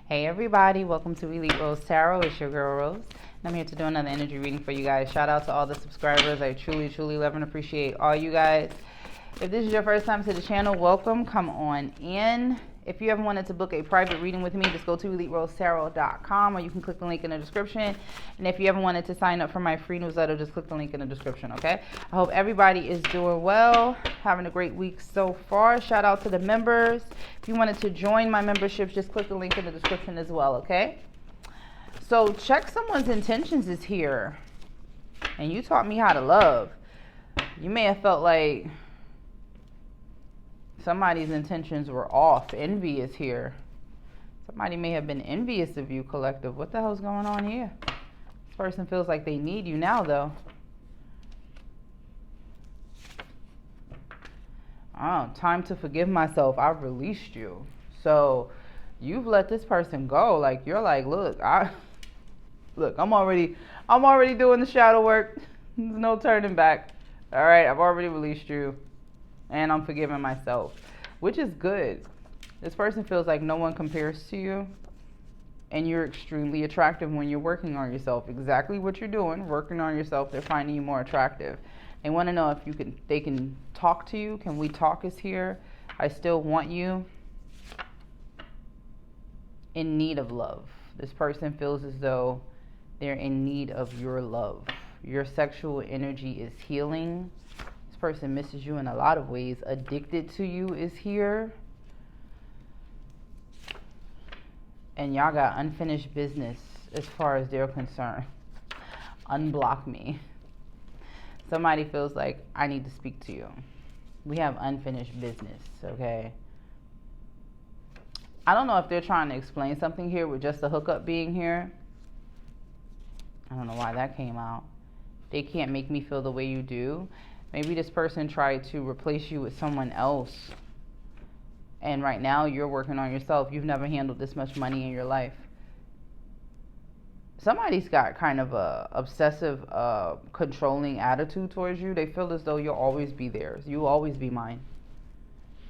Hey everybody, welcome to Elite Rose Tarot. It's your girl Rose. And I'm here to do another energy reading for you guys. Shout out to all the subscribers. I truly love and appreciate all you guys. If this is your first time to the channel, welcome. Come on in. If you ever wanted to book a private reading with me, just go to EliteRoseTarot.com or you can click the link in the description. And if you ever wanted to sign up for my free newsletter, just click the link in the description, okay? I hope everybody is doing well, having a great week so far. Shout out to the members. If you wanted to join my memberships, just click the link in the description as well, okay? So check someone's intentions is here. And you taught me how to love. You may have felt like somebody's intentions were off. Envy is here. Somebody may have been envious of you, collective. What the hell's going on here? This person feels like they need you now, though. Oh, time to forgive myself. I've released you. So you've let this person go. Like, you're like, look, I'm already doing the shadow work. There's no turning back. All right, I've already released you. And I'm forgiving myself, which is good. This person feels like no one compares to you. And you're extremely attractive when you're working on yourself. Exactly what you're doing, working on yourself. They're finding you more attractive. They want to know if they can talk to you. Can we talk is here. I still want you. In need of love. This person feels as though they're in need of your love. Your sexual energy is healing. This person misses you in a lot of ways. Addicted to you is here. And y'all got unfinished business as far as they're concerned. Unblock me. Somebody feels like I need to speak to you. We have unfinished business, okay? I don't know if they're trying to explain something here with just the hookup being here. I don't know why that came out. They can't make me feel the way you do. Maybe this person tried to replace you with someone else. And right now you're working on yourself. You've never handled this much money in your life. Somebody's got kind of a obsessive, controlling attitude towards you. They feel as though you'll always be theirs. You'll always be mine.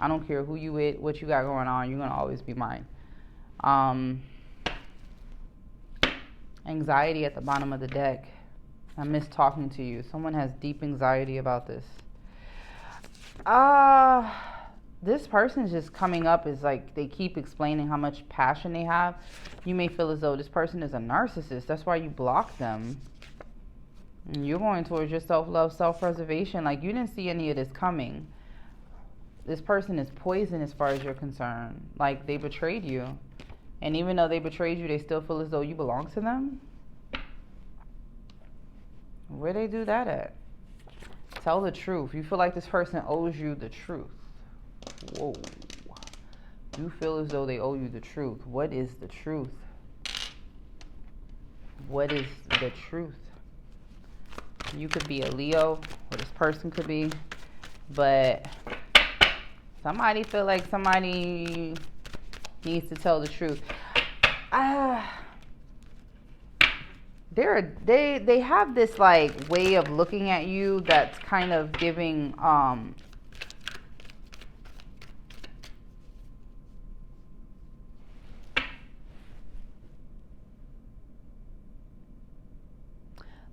I don't care who you with, what you got going on. You're going to always be mine. Anxiety at the bottom of the deck. I miss talking to you. Someone has deep anxiety about this. This person's just coming up as like they keep explaining how much passion they have. You may feel as though this person is a narcissist. That's why you block them. And you're going towards your self-love, self-preservation. Like you didn't see any of this coming. This person is poison as far as you're concerned. Like they betrayed you. And even though they betrayed you, they still feel as though you belong to them. Where they do that at? Tell the truth. You feel like this person owes you the truth. Whoa. You feel as though they owe you the truth. What is the truth? What is the truth? You could be a Leo, or this person could be, but somebody feel like somebody needs to tell the truth. They have this like way of looking at you that's kind of giving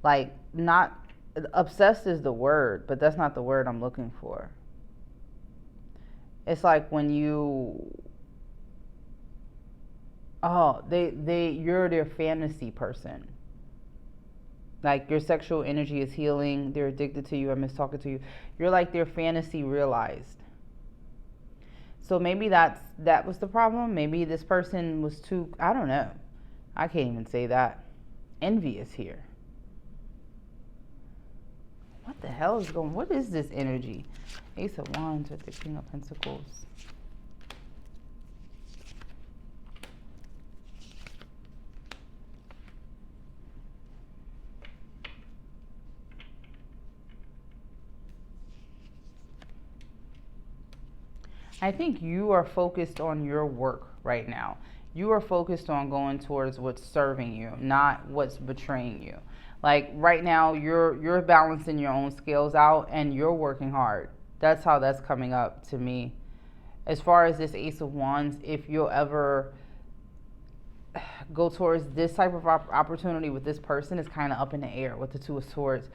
like not obsessed is the word, but that's not the word I'm looking for. It's like when you you're their fantasy person. Like your sexual energy is healing. They're addicted to you. I miss talking to you. You're like their fantasy realized. So maybe that was the problem. Maybe this person was too, I don't know. I can't even say that. Envious here. What the hell is going on? What is this energy? Ace of Wands with the King of Pentacles. I think you are focused on your work right now. You are focused on going towards what's serving you, not what's betraying you. Like right now, you're balancing your own scales out and you're working hard. That's how that's coming up to me. As far as this Ace of Wands, if you'll ever go towards this type of opportunity with this person is kind of up in the air with the Two of Swords.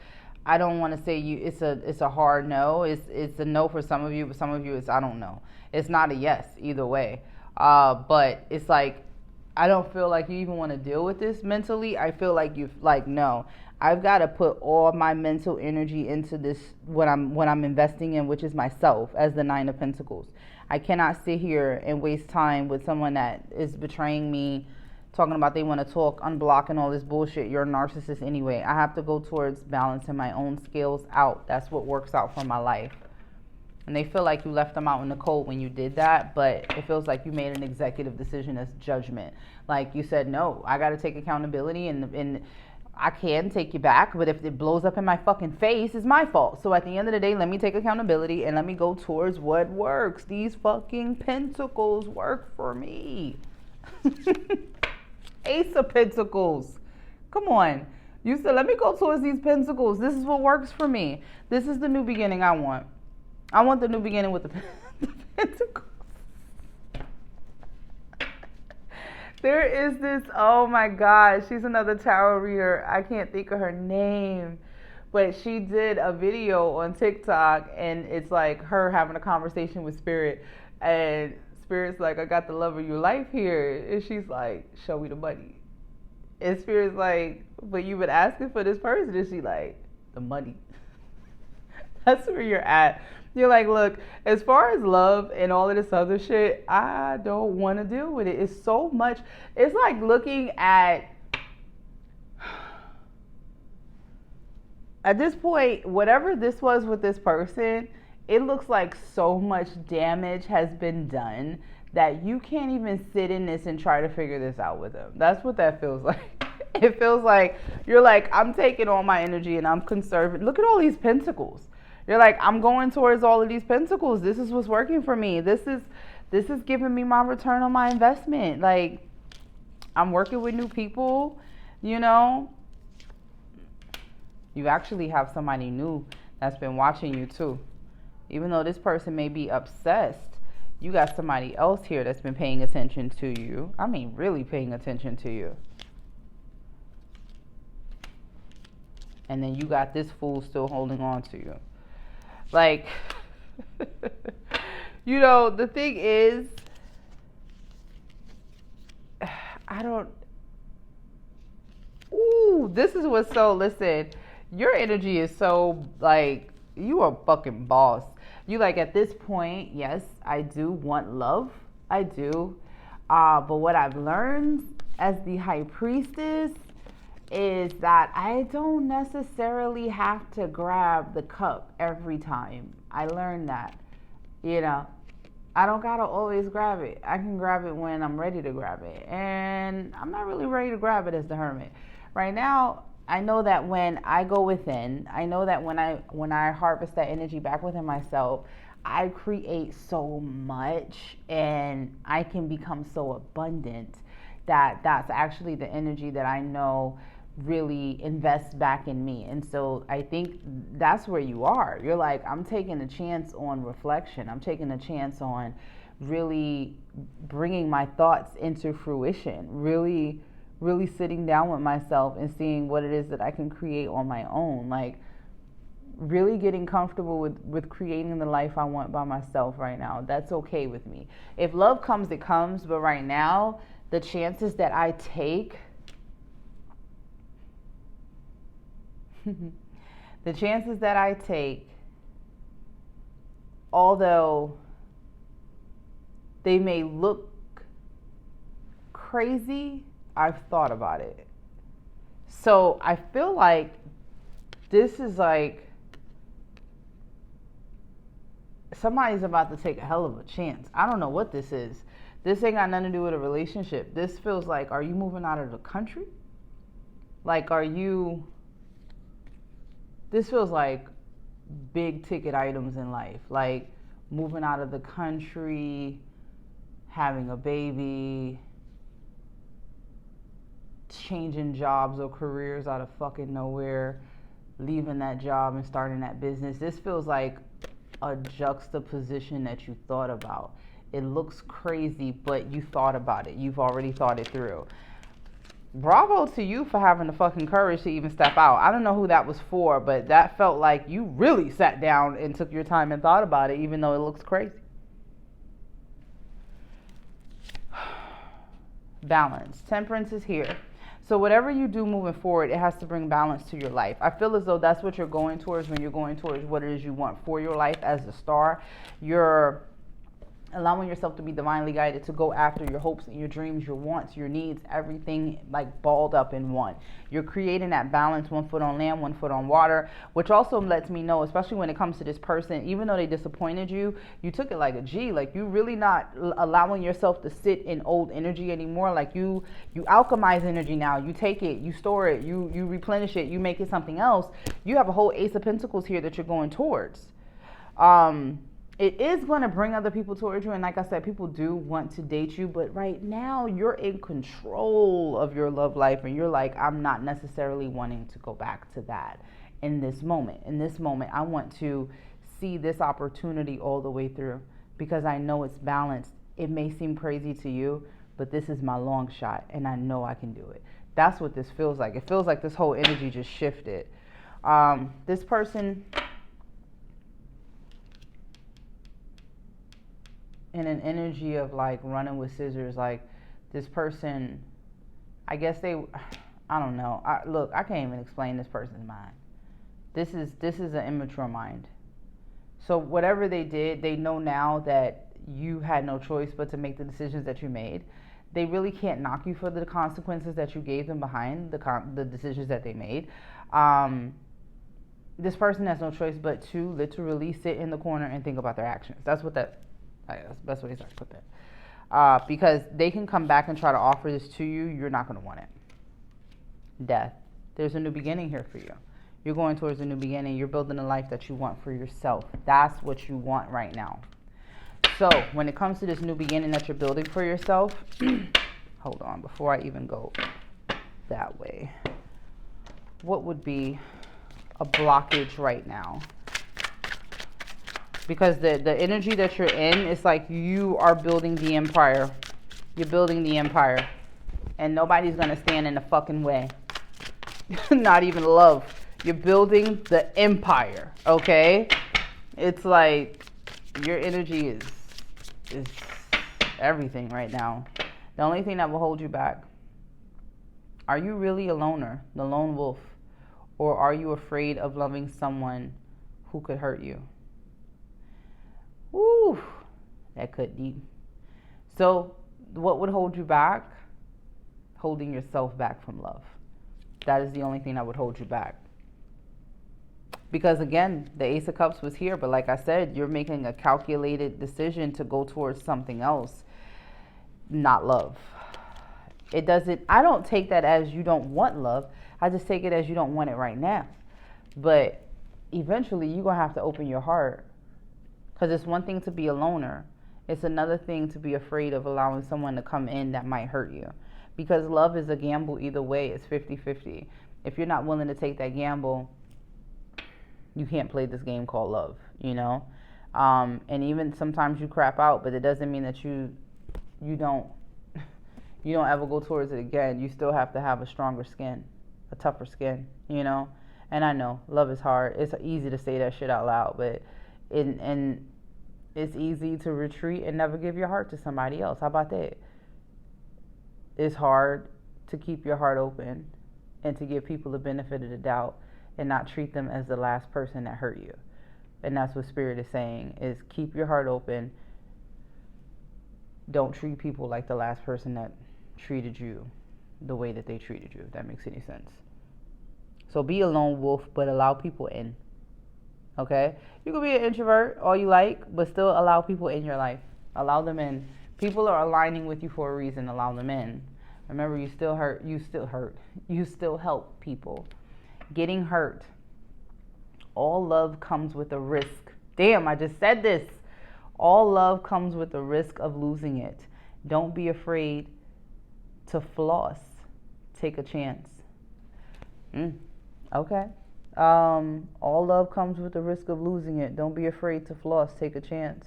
I don't want to say it's a hard no. It's a no for some of you, but some of you it's I don't know. It's not a yes either way. But it's like I don't feel like you even want to deal with this mentally. I feel like no. I've got to put all my mental energy into this what I'm investing in, which is myself as the Nine of Pentacles. I cannot sit here and waste time with someone that is betraying me, talking about they want to talk, unblocking all this bullshit. You're a narcissist anyway. I have to go towards balancing my own scales out. That's what works out for my life. And they feel like you left them out in the cold when you did that, but it feels like you made an executive decision as judgment. Like you said, no, I got to take accountability, and I can take you back, but if it blows up in my fucking face, it's my fault. So at the end of the day, let me take accountability and let me go towards what works. These fucking pentacles work for me. Ace of Pentacles. Come on. You said, let me go towards these pentacles. This is what works for me. This is the new beginning I want. I want the new beginning with the pentacles. There is this, oh my God, she's another tarot reader. I can't think of her name. But she did a video on TikTok, and it's like her having a conversation with Spirit. And Spirit's like, I got the love of your life here. And she's like, show me the money. And Spirit's like, but you've been asking for this person. And she's like, the money. That's where you're at. You're like, look, as far as love and all of this other shit, I don't want to deal with it. It's so much. It's like looking at this point, whatever this was with this person, it looks like so much damage has been done that you can't even sit in this and try to figure this out with them. That's what that feels like. It feels like you're like, I'm taking all my energy and I'm conserving. Look at all these pentacles. You're like, I'm going towards all of these pentacles. This is what's working for me. This is giving me my return on my investment. Like, I'm working with new people, you know. You actually have somebody new that's been watching you too. Even though this person may be obsessed, you got somebody else here that's been paying attention to you. I mean, really paying attention to you. And then you got this fool still holding on to you. Like, you know, the thing is, this is what's so, listen, your energy is so, like, you are a fucking boss. You, like, at this point, yes, I do want love. I do. But what I've learned as the High Priestess is that I don't necessarily have to grab the cup every time. I learned that, you know, I don't gotta always grab it. I can grab it when I'm ready to grab it. And I'm not really ready to grab it as the Hermit. Right now, I know that when I go within, I know that when I harvest that energy back within myself, I create so much and I can become so abundant that that's actually the energy that I know really invests back in me. And so I think that's where you are. You're like, I'm taking a chance on reflection. I'm taking a chance on really bringing my thoughts into fruition, really sitting down with myself and seeing what it is that I can create on my own. Like, really getting comfortable with creating the life I want by myself right now. That's okay with me. If love comes, it comes. But right now, the chances that I take, although they may look crazy, I've thought about it. So I feel like this is like somebody's about to take a hell of a chance. I don't know what this is. This ain't got nothing to do with a relationship. This feels like, are you moving out of the country? Like, this feels like big ticket items in life. Like moving out of the country, having a baby, changing jobs or careers out of fucking nowhere, leaving that job and starting that business. This feels like a juxtaposition that you thought about. It looks crazy, but you thought about it. You've already thought it through. bravo to you for having the fucking courage to even step out. I don't know who that was for, but that felt like you really sat down and took your time and thought about it, even though it looks crazy. Balance. Temperance is here. So whatever you do moving forward, it has to bring balance to your life. I feel as though that's what you're going towards when you're going towards what it is you want for your life as a star. You're allowing yourself to be divinely guided to go after your hopes and your dreams, your wants, your needs, everything like balled up in one. You're creating that balance, 1 foot on land, 1 foot on water, which also lets me know, especially when it comes to this person, even though they disappointed you, you took it like a G. Like, you really not allowing yourself to sit in old energy anymore. Like, you alchemize energy now. You take it, you store it, you replenish it, you make it something else. You have a whole Ace of Pentacles here that you're going towards. It is going to bring other people towards you. And like I said, people do want to date you. But right now, you're in control of your love life. And you're like, I'm not necessarily wanting to go back to that in this moment. In this moment, I want to see this opportunity all the way through. Because I know it's balanced. It may seem crazy to you, but this is my long shot. And I know I can do it. That's what this feels like. It feels like this whole energy just shifted. This person... in an energy of like running with scissors, like this person, I guess they, I don't know. Look, I can't even explain this person's mind. This is an immature mind. So whatever they did, they know now that you had no choice but to make the decisions that you made. They really can't knock you for the consequences that you gave them behind the decisions that they made. This person has no choice but to literally sit in the corner and think about their actions. That's what that's the best way to put that. Because they can come back and try to offer this to you. You're not going to want it. Death. There's a new beginning here for you. You're going towards a new beginning. You're building a life that you want for yourself. That's what you want right now. So when it comes to this new beginning that you're building for yourself, hold on, before I even go that way, what would be a blockage right now? Because the energy that you're in, it's like you are building the empire. You're building the empire. And nobody's going to stand in the fucking way. Not even love. You're building the empire, okay? It's like your energy is everything right now. The only thing that will hold you back. Are you really a loner, the lone wolf? Or are you afraid of loving someone who could hurt you? Woo, that cut deep. So what would hold you back? Holding yourself back from love. That is the only thing that would hold you back. Because again, the Ace of Cups was here, but like I said, you're making a calculated decision to go towards something else, not love. It doesn't, I don't take that as you don't want love. I just take it as you don't want it right now. But eventually you're going to have to open your heart. Because it's one thing to be a loner. It's another thing to be afraid of allowing someone to come in that might hurt you. Because love is a gamble either way. It's 50-50. If you're not willing to take that gamble, you can't play this game called love, you know? And even sometimes you crap out, but it doesn't mean that you don't ever go towards it again. You still have to have a stronger skin, a tougher skin, you know? And I know, love is hard. It's easy to say that shit out loud, but and it's easy to retreat and never give your heart to somebody else. How about that? It's hard to keep your heart open and to give people the benefit of the doubt and not treat them as the last person that hurt you. And that's what Spirit is saying, is keep your heart open. Don't treat people like the last person that treated you the way that they treated you, if that makes any sense. So be a lone wolf, but allow people in. Okay? You can be an introvert all you like, but still allow people in your life. Allow them in. People are aligning with you for a reason. Allow them in. Remember, you still hurt. You still help people. Getting hurt. All love comes with a risk. Damn, I just said this. All love comes with the risk of losing it. Don't be afraid to floss. Take a chance. Okay. All love comes with the risk of losing it. Don't be afraid to floss. Take a chance.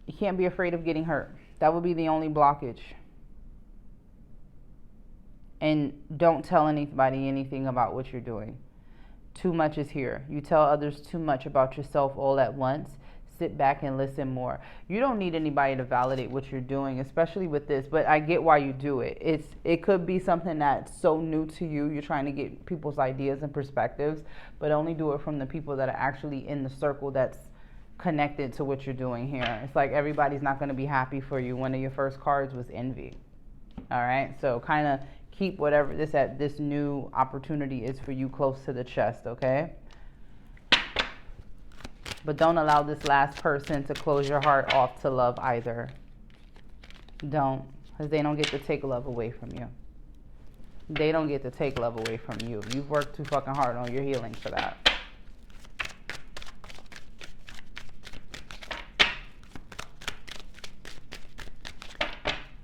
You can't be afraid of getting hurt. That would be the only blockage. And don't tell anybody anything about what you're doing. Too much is here. You tell others too much about yourself all at once. Sit back and listen more. You don't need anybody to validate what you're doing, especially with this, but I get why you do it. It could be something that's so new to you. You're trying to get people's ideas and perspectives, but only do it from the people that are actually in the circle that's connected to what you're doing here. It's like everybody's not going to be happy for you. One of your first cards was envy. All right, so kind of keep whatever this new opportunity is for you close to the chest, okay? But don't allow this last person to close your heart off to love either. Don't, because they don't get to take love away from you. They don't get to take love away from you. You've worked too fucking hard on your healing for that.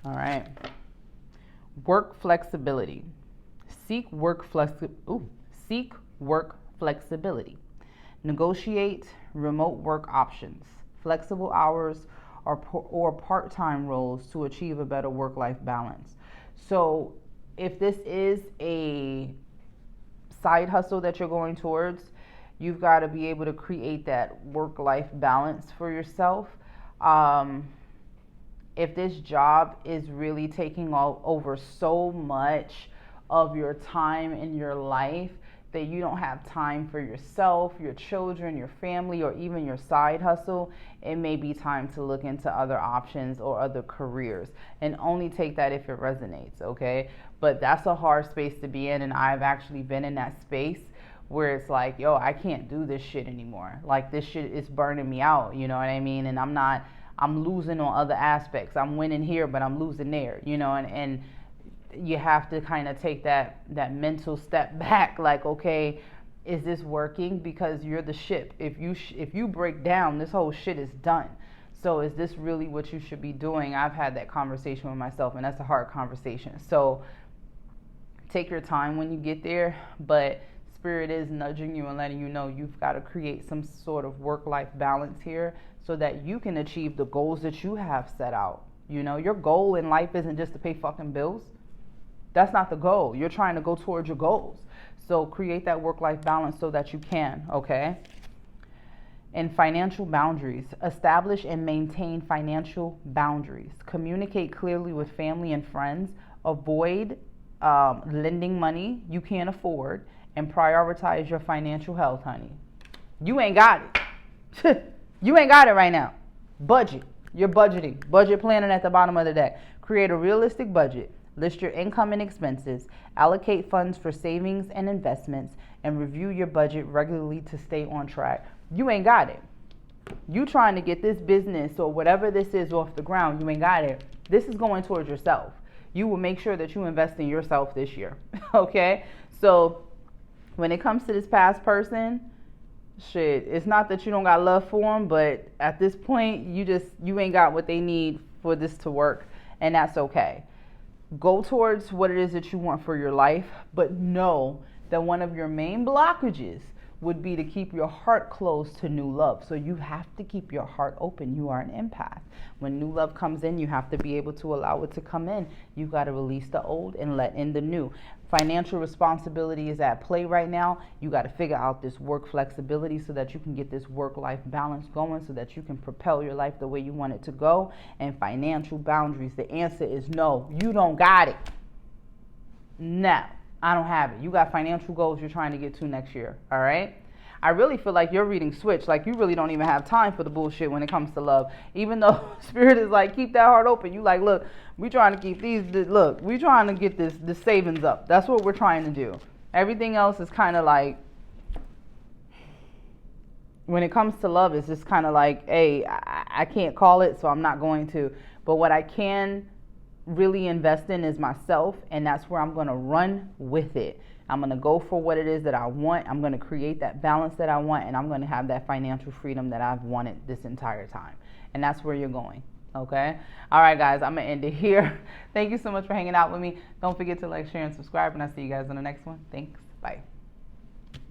All right. Work flexibility. Seek work flexibility. Negotiate remote work options, flexible hours, or part-time roles to achieve a better work-life balance. So if this is a side hustle that you're going towards, you've got to be able to create that work-life balance for yourself. If this job is really taking over so much of your time in your life that you don't have time for yourself, your children, your family, or even your side hustle, it may be time to look into other options or other careers. And only take that if it resonates, okay? But that's a hard space to be in, and I've actually been in that space where it's like, yo, I can't do this shit anymore. Like, this shit is burning me out, you know what I mean? And I'm losing on other aspects. I'm winning here, but I'm losing there, you know, and you have to kind of take that mental step back, like, okay, is this working? Because you're the ship. If you break down, this whole shit is done. So is this really what you should be doing? I've had that conversation with myself, and that's a hard conversation. So take your time when you get there, but Spirit is nudging you and letting you know you've got to create some sort of work-life balance here so that you can achieve the goals that you have set out. You know, your goal in life isn't just to pay fucking bills. That's not the goal. You're trying to go towards your goals. So create that work-life balance so that you can, okay? And financial boundaries. Establish and maintain financial boundaries. Communicate clearly with family and friends. Avoid lending money you can't afford. And prioritize your financial health, honey. You ain't got it. You ain't got it right now. Budget. You're budgeting. Budget planning at the bottom of the deck. Create a realistic budget. List your income and expenses, allocate funds for savings and investments, and review your budget regularly to stay on track. You ain't got it. You trying to get this business or whatever this is off the ground, you ain't got it. This is going towards yourself. You will make sure that you invest in yourself this year, okay? So when it comes to this past person, shit, it's not that you don't got love for them, but at this point, you ain't got what they need for this to work, and that's okay. Go towards what it is that you want for your life, but know that one of your main blockages would be to keep your heart closed to new love. So you have to keep your heart open. You are an empath. When new love comes in, you have to be able to allow it to come in. You got to release the old and let in the new. Financial responsibility is at play right now. You got to figure out this work flexibility so that you can get this work-life balance going, so that you can propel your life the way you want it to go. And financial boundaries, the answer is no. You don't got it. No, I don't have it. You got financial goals you're trying to get to next year, all right? I really feel like you're reading switch. Like, you really don't even have time for the bullshit when it comes to love. Even though Spirit is like, keep that heart open. You like, look, we trying to keep we trying to get this savings up. That's what we're trying to do. Everything else is kind of like, when it comes to love, it's just kind of like, hey, I can't call it, so I'm not going to. But what I can really invest in is myself, and that's where I'm going to run with it. I'm going to go for what it is that I want. I'm going to create that balance that I want, and I'm going to have that financial freedom that I've wanted this entire time. And that's where you're going, okay? All right, guys, I'm going to end it here. Thank you so much for hanging out with me. Don't forget to like, share, and subscribe, and I'll see you guys on the next one. Thanks. Bye.